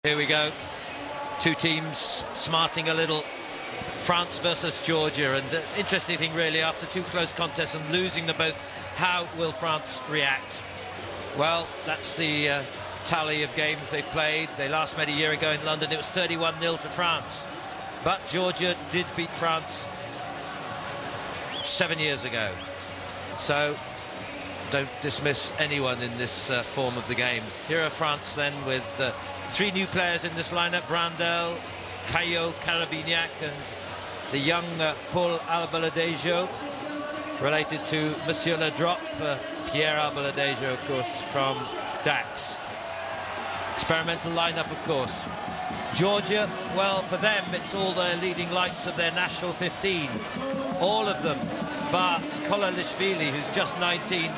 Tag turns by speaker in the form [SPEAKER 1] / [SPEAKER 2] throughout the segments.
[SPEAKER 1] Here we go. Two teams smarting a little. France versus Georgia, and interesting thing really, after two close contests and losing them both, how will France react? Well, that's the tally of games they played. They last met a year ago in London. It was 31-0 to France, but Georgia did beat France 7 years ago, so don't dismiss anyone in this form of the game. Here are France then with three new players in this lineup: Brandel, Caillot, Carabignac, and the young Paul Albaladejo, related to Monsieur Le Drop, Pierre Albaladejo, of course, from Dax. Experimental lineup, of course. Georgia, well, for them, it's all the leading lights of their national 15. All of them, bar Kolalishvili, who's just 19,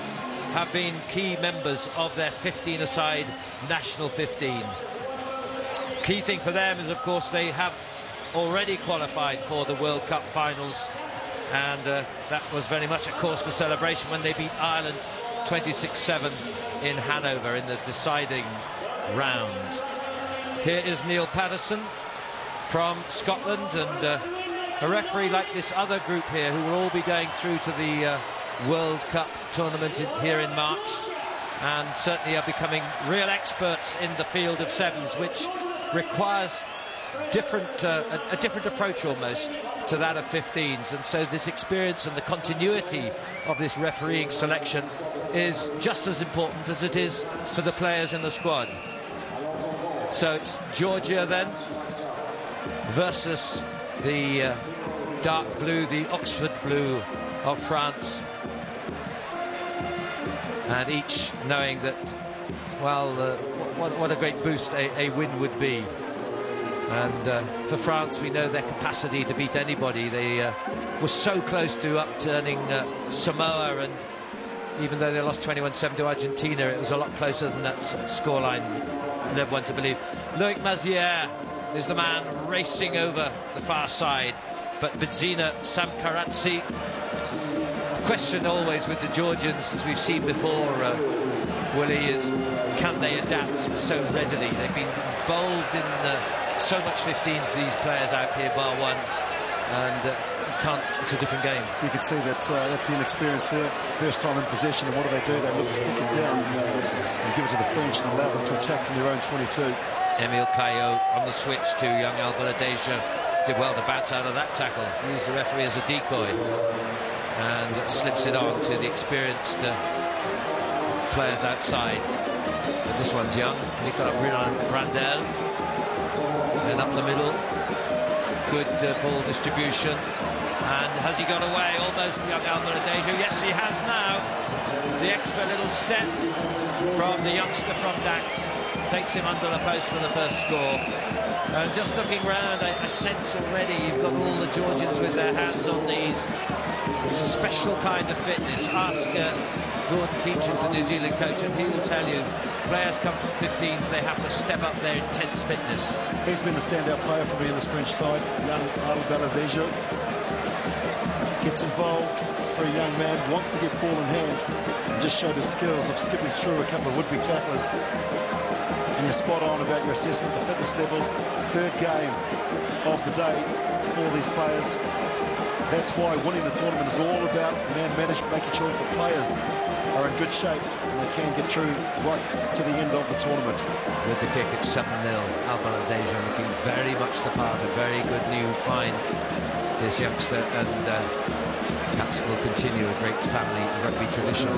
[SPEAKER 1] have been key members of their 15-a-side national 15. Key thing for them is, of course, they have already qualified for the World Cup finals, and that was very much a cause for celebration when they beat Ireland 26-7 in Hanover in the deciding round. Here is Neil Patterson from Scotland, and a referee like this other group here who will all be going through to the World Cup tournament here in March, and certainly are becoming real experts in the field of sevens, which requires a different approach almost to that of 15s, and so this experience and the continuity of this refereeing selection is just as important as it is for the players in the squad. So it's Georgia then versus the dark blue, the Oxford blue of France, and each knowing that, well, what a great boost a win would be. And for France, we know their capacity to beat anybody. They were so close to upturning Samoa, and even though they lost 21-7 to Argentina, it was a lot closer than that scoreline led one to believe. Loic Mazière is the man racing over the far side, but Bidzina Samkaradze. The question always with the Georgians, as we've seen before, Willie, is can they adapt so readily? They've been involved in so much 15s, these players out here, bar one, and you can't, it's a different game.
[SPEAKER 2] You can see that that's the inexperience there. First time in possession, and what do? They look to kick it down and give it to the French and allow them to attack from their own 22.
[SPEAKER 1] Emile Caillot on the switch to young Albaladejo. Did well to bounce out of that tackle. Used the referee as a decoy and slips it on to the experienced players outside. But this one's young. Nicolas Brandel. Then up the middle. Good ball distribution. And has he got away? Almost, young Albaladejo. Yes, he has now. The extra little step from the youngster from Dax takes him under the post for the first score. And just looking round, I sense already you've got all the Georgians with their hands on knees. It's a special kind of fitness. Ask Gordon Teachins, the New Zealand coach, and he will tell you players come from 15s, they have to step up their intense fitness.
[SPEAKER 2] He's been a standout player for me in this French side, young Albaladejo. Gets involved for a young man, wants to get ball in hand, and just showed his skills of skipping through a couple of would-be tacklers. And you're spot on about your assessment, the fitness levels. Third game of the day for these players. That's why winning the tournament is all about man management, making sure that the players are in good shape and they can get through right to the end of the tournament.
[SPEAKER 1] With the kick, it's 7-0. Albaladejo looking very much the part, a very good new find, this youngster, and perhaps will continue a great family rugby tradition.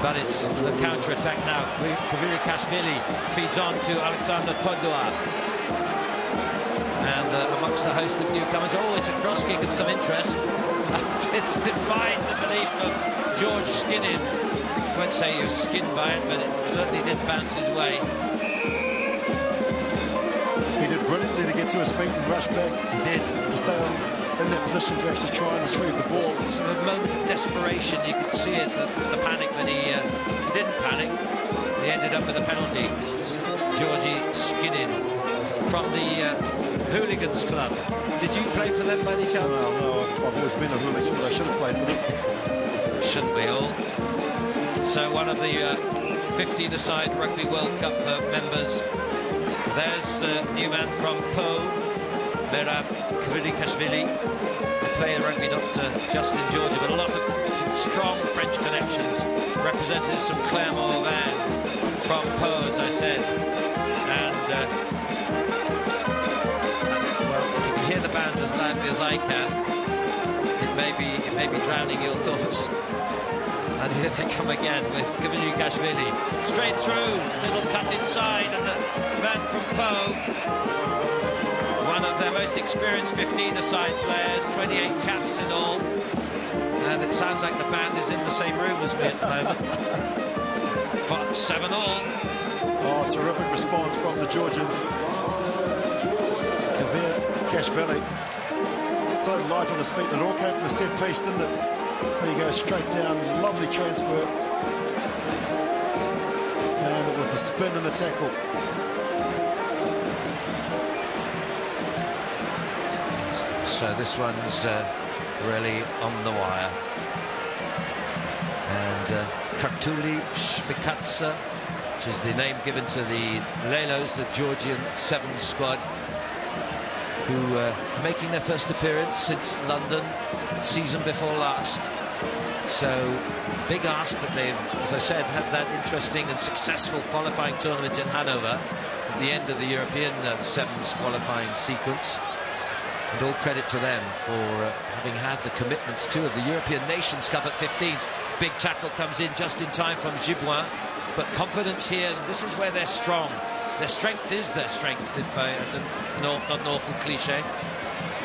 [SPEAKER 1] But it's the counter-attack now. Kvirikashvili feeds on to Alexander Todua. And amongst the host of newcomers, oh, it's a cross kick of some interest. It's defied the belief of George Skinnin. I won't say he was skinned by it, but it certainly did bounce his way.
[SPEAKER 2] He did brilliantly to get to his feet and rush back.
[SPEAKER 1] He did.
[SPEAKER 2] To stay in that position to actually try and retrieve the ball.
[SPEAKER 1] It was a moment of desperation. You could see it, the panic, but he didn't panic. He ended up with a penalty. Georgie Skinnin from the Hooligans Club. Did you play for them by any chance?
[SPEAKER 2] No, I've always been a hooligan, but I should have played for them.
[SPEAKER 1] Shouldn't we all? So one of the 15-a-side Rugby World Cup members there's a new man from Po, Merab Kvirikashvili. They play rugby not just in Georgia, but a lot of strong French connections. Representatives from Clermont-Auvergne, from Po, as I said. And, well, if you can hear the band as loudly as I can, it may be drowning your thoughts. And here they come again with Kvirikashvili. Straight through, little cut inside, and the man from Po, one of their most experienced 15-a-side players, 28 caps in all. And it sounds like the band is in the same room as me at the moment. But 7 all.
[SPEAKER 2] Oh, terrific response from the Georgians. Kvirikashvili, so light on his feet. It all came from the set piece, didn't it? There you go, straight down, lovely transfer. And it was the spin and the tackle.
[SPEAKER 1] So this one's really on the wire. And Kartuli Shvikatsa, which is the name given to the Lelos, the Georgian 7 squad, who are making their first appearance since London, season before last. So, big ask, but they've, as I said, had that interesting and successful qualifying tournament in Hanover at the end of the European Sevens qualifying sequence. And all credit to them for having had the commitments too of the European Nations Cup at 15s. Big tackle comes in just in time from Giboin, but confidence here, and this is where they're strong. Their strength is their strength, if not an awful cliche,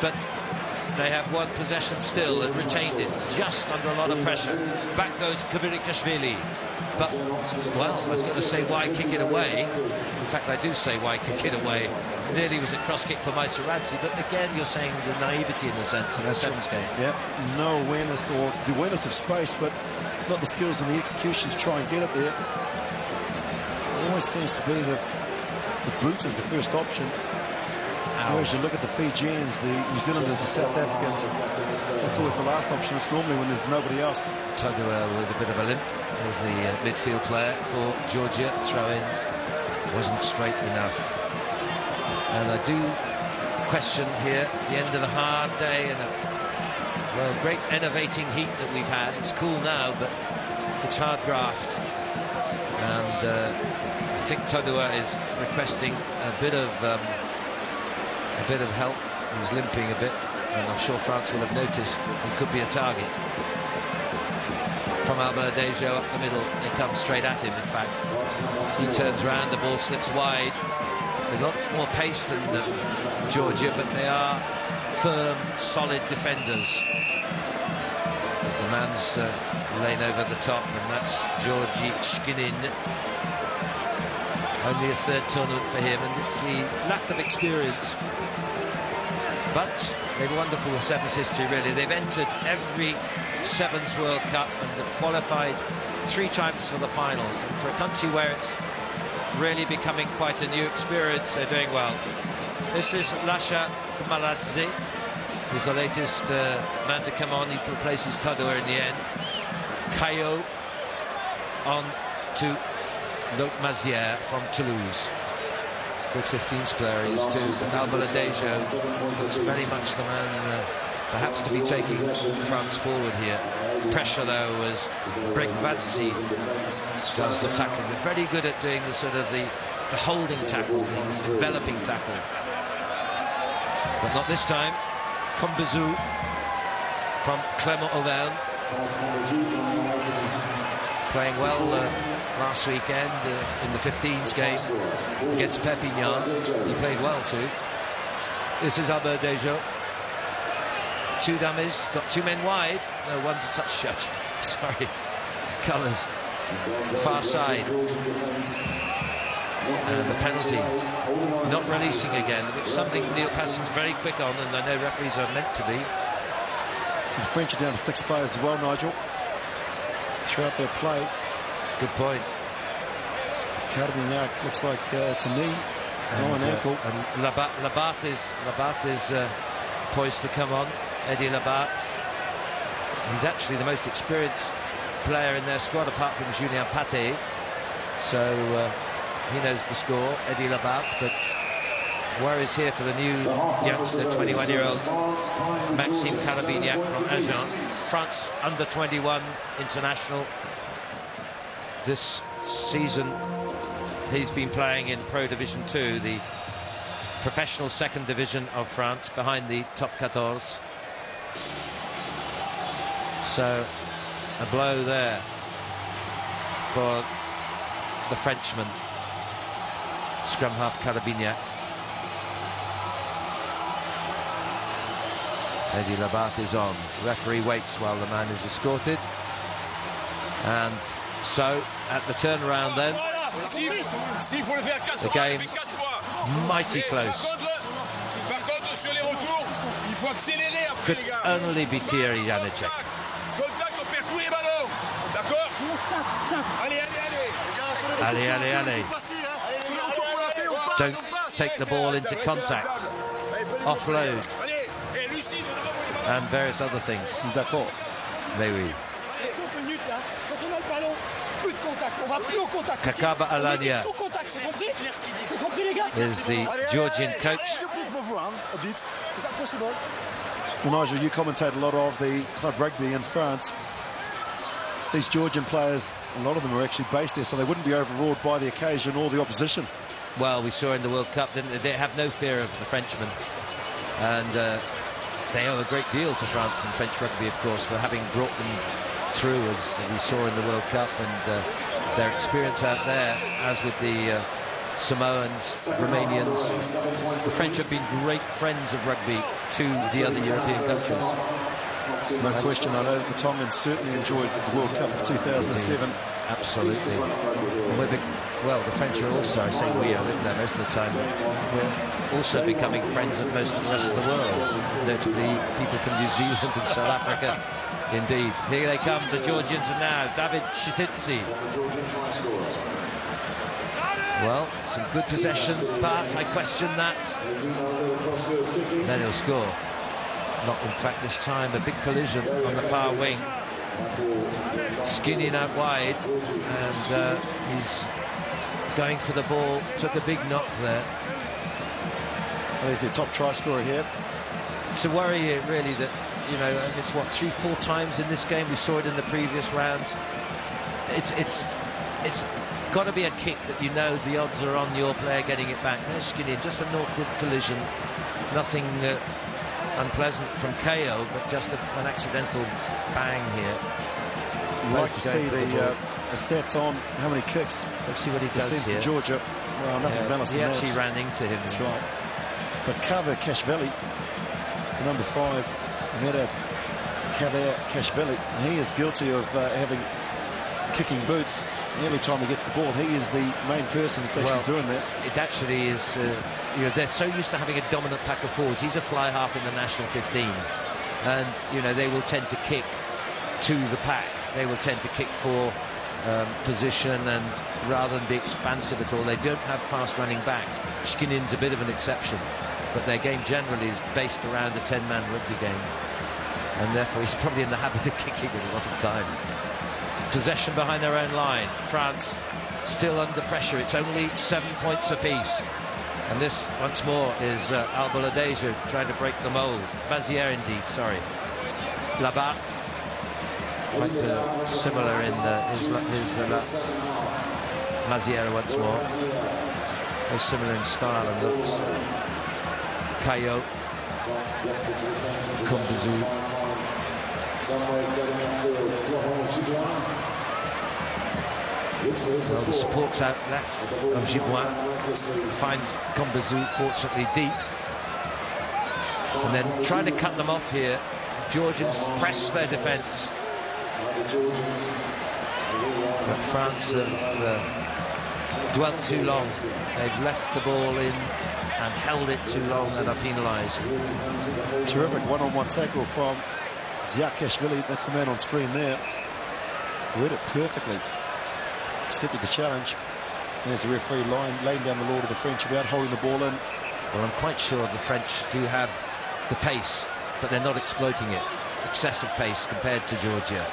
[SPEAKER 1] but they have one possession still and retained it just under a lot of pressure. Back goes Kvirikashvili. But, well, I was going to say, why kick it away? In fact, I do say, why kick it away? Nearly was a cross kick for Maisaradze, but again, you're saying the naivety in the sense of the sevens game.
[SPEAKER 2] Yep, no awareness, or the awareness of space, but not the skills and the execution to try and get it there. It always seems to be the boot is the first option. Whereas you look at the Fijians, the New Zealanders, the South Africans, it's always the last option. It's normally when there's nobody else.
[SPEAKER 1] Todua with a bit of a limp as the midfield player for Georgia. Throw-in wasn't straight enough. And I do question here at the end of a hard day and a, well, great enervating heat that we've had. It's cool now, but it's hard graft. And I think Todua is requesting a bit of help. He's limping a bit, and I'm sure France will have noticed that he could be a target. From Alberdejo up the middle, they come straight at him, in fact. He turns around, the ball slips wide. They've got more pace than Georgia, but they are firm, solid defenders. The man's laying over the top, and that's Georgi Shkinin. Only a third tournament for him, and it's the lack of experience. But they've wonderful sevens history, really. They've entered every Sevens World Cup and have qualified 3 times for the finals. And for a country where it's really becoming quite a new experience, they're doing well. This is Lasha Kamaladze, who's the latest man to come on. He replaces Todua in the end. Caillot on to Mazière from Toulouse. Good 15s player he is too, but Alberdejo looks very much the man perhaps to be taking France forward here. Pressure though as Bregvadze does the tackling. They're very good at doing the sort of the holding tackle, the developing tackle. But not this time. Combezou from Clermont-Auvergne, playing well last weekend in the 15s game against Perpignan. He played well too. This is Alberdejo. 2 dummies, got 2 men wide. No, one's a touch shot. Sorry, colours. The far side. And the penalty. Not releasing again, which is something Neil Passon's very quick on, and I know referees are meant to be.
[SPEAKER 2] The French are down to 6 players as well, Nigel, throughout their play.
[SPEAKER 1] Good point.
[SPEAKER 2] Carabignac looks like it's a knee, an ankle.
[SPEAKER 1] And Labat is poised to come on. Eddie Labat. He's actually the most experienced player in their squad, apart from Julien Paté. So he knows the score, Eddie Labat. But worries here for the new youngster, 21-year-old Maxime Carabignac from Agen. France under 21 international. This season he's been playing in Pro Division 2, the professional second division of France, behind the top 14. So a blow there for the Frenchman, scrum half Carabignac. Eddie Labat is on. Referee waits while the man is escorted. And so at the turnaround then, the game mighty close. Could only be Thierry Janacek. Allez. Don't take the ball into contact. Offload. And various other things.
[SPEAKER 2] D'accord.
[SPEAKER 1] Mais oui. Kakaba Alania is the Georgian coach.
[SPEAKER 2] Well, Nigel, you commentate a lot of the club rugby in France. These Georgian players, a lot of them are actually based there, so they wouldn't be overawed by the occasion or the opposition.
[SPEAKER 1] Well, we saw in the World Cup, didn't they? They have no fear of the Frenchmen. And they owe a great deal to France and French rugby, of course, for having brought them through, as we saw in the World Cup, and their experience out there, as with the Samoans, Romanians. The French have been great friends of rugby to the other European countries.
[SPEAKER 2] No question. I know that the Tongans certainly enjoyed the World Cup of 2007.
[SPEAKER 1] Absolutely. Well, the French are also, I say we, I live there most of the time, we're also becoming friends of most of the rest of the world, notably people from New Zealand and South Africa. Indeed. Here they come, the Georgians are now. David Chitidze. Well, some good possession, but I question that. Then he'll score. Not, in fact, this time. A big collision on the far wing. Skinning out wide, and he's going for the ball. Took a big knock there.
[SPEAKER 2] Well, he's their top try scorer here.
[SPEAKER 1] It's a worry here, really, that, you know, it's what, 3-4 times in this game. We saw it in the previous rounds. It's got to be a kick that you know the odds are on your player getting it back. There's Skinny, just an awkward collision. Nothing unpleasant from KO, but just an accidental bang here.
[SPEAKER 2] You'd like to see the stats on how many kicks.
[SPEAKER 1] Let's see what he does here.
[SPEAKER 2] From Georgia. Well, nothing malice in that.
[SPEAKER 1] He actually ran into him.
[SPEAKER 2] That's right. But Kava Kashvili, number 5, Meda Kashvili, he is guilty of having kicking boots. Every time he gets the ball, he is the main person that's actually doing that. It
[SPEAKER 1] actually is, you know, they're so used to having a dominant pack of forwards. He's a fly half in the national 15. And, you know, they will tend to kick to the pack. They will tend to kick for position, and rather than be expansive at all, they don't have fast running backs. Shkinin's a bit of an exception, but their game generally is based around a 10-man rugby game, and therefore he's probably in the habit of kicking it a lot of time. Possession behind their own line. France still under pressure. It's only 7 points apiece. And this, once more, is Albaladejo trying to break the mould. Bazier, indeed, sorry. Labat. Quite similar in his Maziera once more. Very similar in style and looks. Caillot. Combezou. Well, the support's out left of Giboin. Finds Combezou fortunately deep. And then trying to cut them off here. The Georgians press their defence. But France have dwelt too long. They've left the ball in and held it too long and are penalised.
[SPEAKER 2] Terrific one-on-one tackle from Ziakashvili. That's the man on screen there. Read it perfectly. Accepted the challenge. There's the referee laying down the law to the French about holding the ball in.
[SPEAKER 1] Well, I'm quite sure the French do have the pace, but they're not exploiting it. Excessive pace compared to Georgia.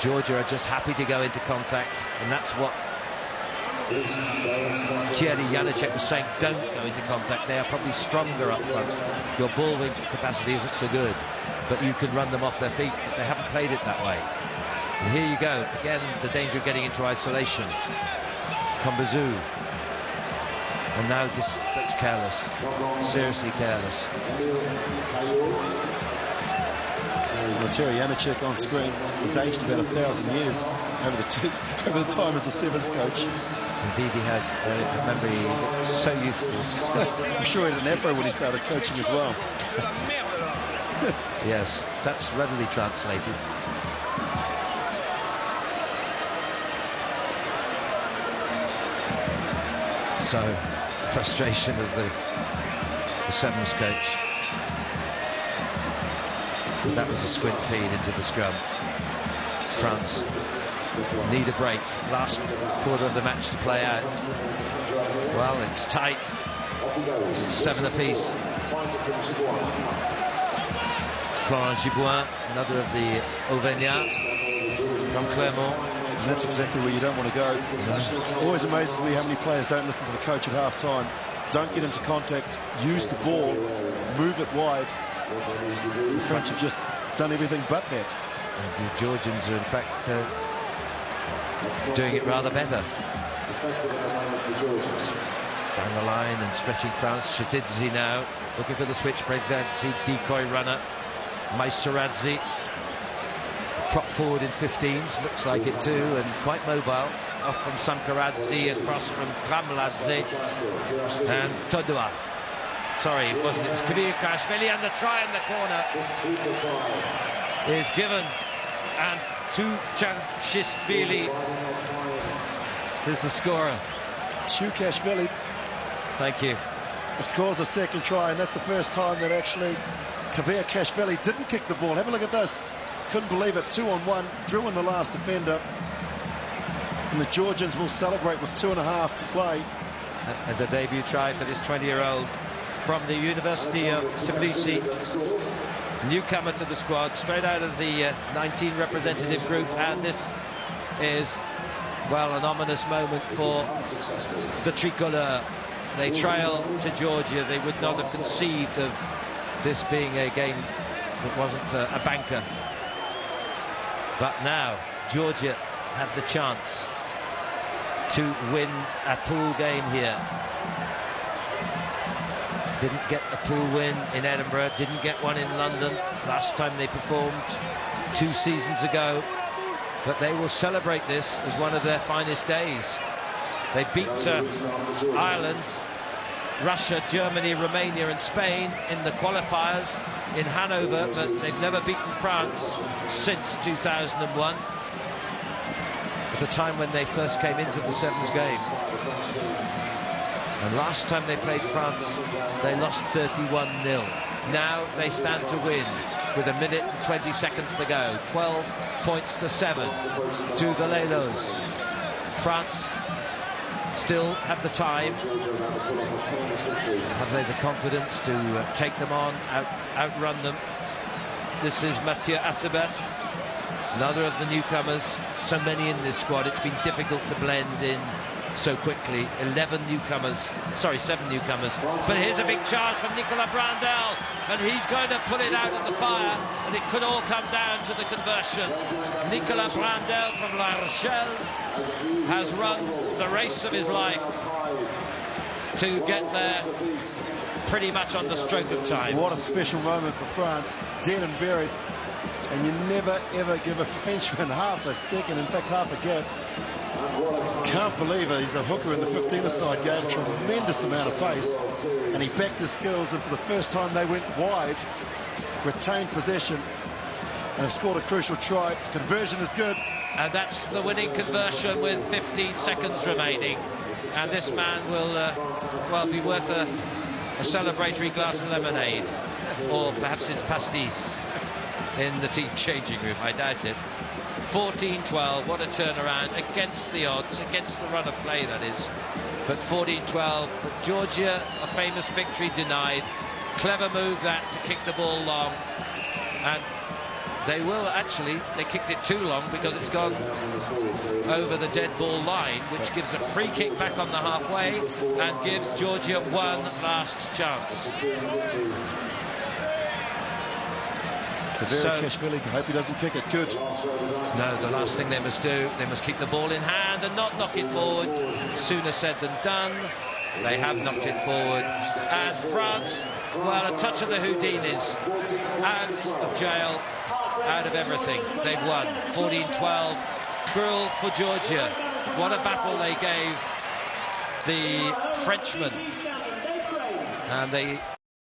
[SPEAKER 1] Georgia are just happy to go into contact, and that's what Thierry Janacek was saying don't go into contact. They are probably stronger up front. Your ball wing capacity isn't so good, but you can run them off their feet. They haven't played it that way. And here you go, again, the danger of getting into isolation. Kombazoo. And now that's careless, seriously careless.
[SPEAKER 2] Well, Thierry Janacek on screen has aged about 1,000 years over the time as a sevens coach.
[SPEAKER 1] Indeed he has. Remember, he looked so youthful.
[SPEAKER 2] I'm sure he had an afro when he started coaching as well.
[SPEAKER 1] Yes, that's readily translated. So, frustration of the sevens coach. But that was a squint feed into the scrum. France need a break. Last quarter of the match to play out. Well, it's tight. It's 7 apiece. Florent Giboin, another of the Auvergnats from Clermont.
[SPEAKER 2] And that's exactly where you don't want to go. Always amazes me how many players don't listen to the coach at half-time. Don't get into contact, use the ball, move it wide. The French have just done everything but that.
[SPEAKER 1] And the Georgians are in fact doing it rather better. Down the line and stretching France. Chetidze now looking for the switch break there. Decoy runner. Maisaradze prop forward in 15s, looks like it too, and quite mobile. Off from Samkaradze, across from Tramladze and Todua. Sorry, it wasn't. It was Kabirkashvili, and the try in the corner is given. And Tuchashvili is the scorer.
[SPEAKER 2] Tuchashvili.
[SPEAKER 1] Thank you.
[SPEAKER 2] Scores a second try, and that's the first time that actually Kabirkashvili didn't kick the ball. Have a look at this. Couldn't believe it. 2-on-1. Drew in the last defender. And the Georgians will celebrate with 2.5 to play.
[SPEAKER 1] And the debut try for this 20-year-old from the University of Tbilisi. Newcomer to the squad, straight out of the 19 representative group. And this is, well, an ominous moment for the Tricolor. They trail to Georgia. They would not have conceived of this being a game that wasn't a banker. But now Georgia have the chance to win a pool game here. Didn't get a pool win in Edinburgh, didn't get one in London last time they performed 2 seasons ago, but they will celebrate this as one of their finest days. They beat Ireland, Russia, Germany, Romania and Spain in the qualifiers in Hanover, but they've never beaten France since 2001, at a time when they first came into the sevens game. And last time they played France, they lost 31-0. Now they stand to win with 1 minute and 20 seconds to go. 12 points to 7 to the Lelos. France still have the time. Have they the confidence to take them on, outrun them? This is Mathieu Acebes, another of the newcomers. So many in this squad, it's been difficult to blend in so quickly. 7 newcomers. But here's a big charge from Nicolas Brandel, and he's going to pull it out of the fire, and it could all come down to the conversion. Nicolas Brandel from La Rochelle has run the race of his life to get there pretty much on the stroke of time.
[SPEAKER 2] What a special moment for France, dead and buried. And you never ever give a Frenchman half a second, in fact half a gap. Can't believe it. He's a hooker in the 15-a-side game, tremendous amount of pace, and he backed his skills, and for the first time they went wide, retained possession, and have scored a crucial try. Conversion is good.
[SPEAKER 1] And that's the winning conversion with 15 seconds remaining. And this man will, well, be worth a celebratory glass of lemonade, or perhaps it's pastis in the team changing room. I doubt it. 14-12, what a turnaround against the odds, against the run of play, that is. But 14-12 for Georgia, a famous victory denied. Clever move that to kick the ball long. And they will actually, they kicked it too long because it's gone over the dead ball line, which gives a free kick back on the halfway and gives Georgia one last chance.
[SPEAKER 2] Kashvili, hope he doesn't kick it. Good.
[SPEAKER 1] No, the last thing they must do, they must keep the ball in hand and not knock it forward. Sooner said than done. They have knocked it forward. And France, well, a touch of the Houdinis. Out of jail, out of everything. They've won 14-12. Cruel for Georgia. What a battle they gave the Frenchmen. And they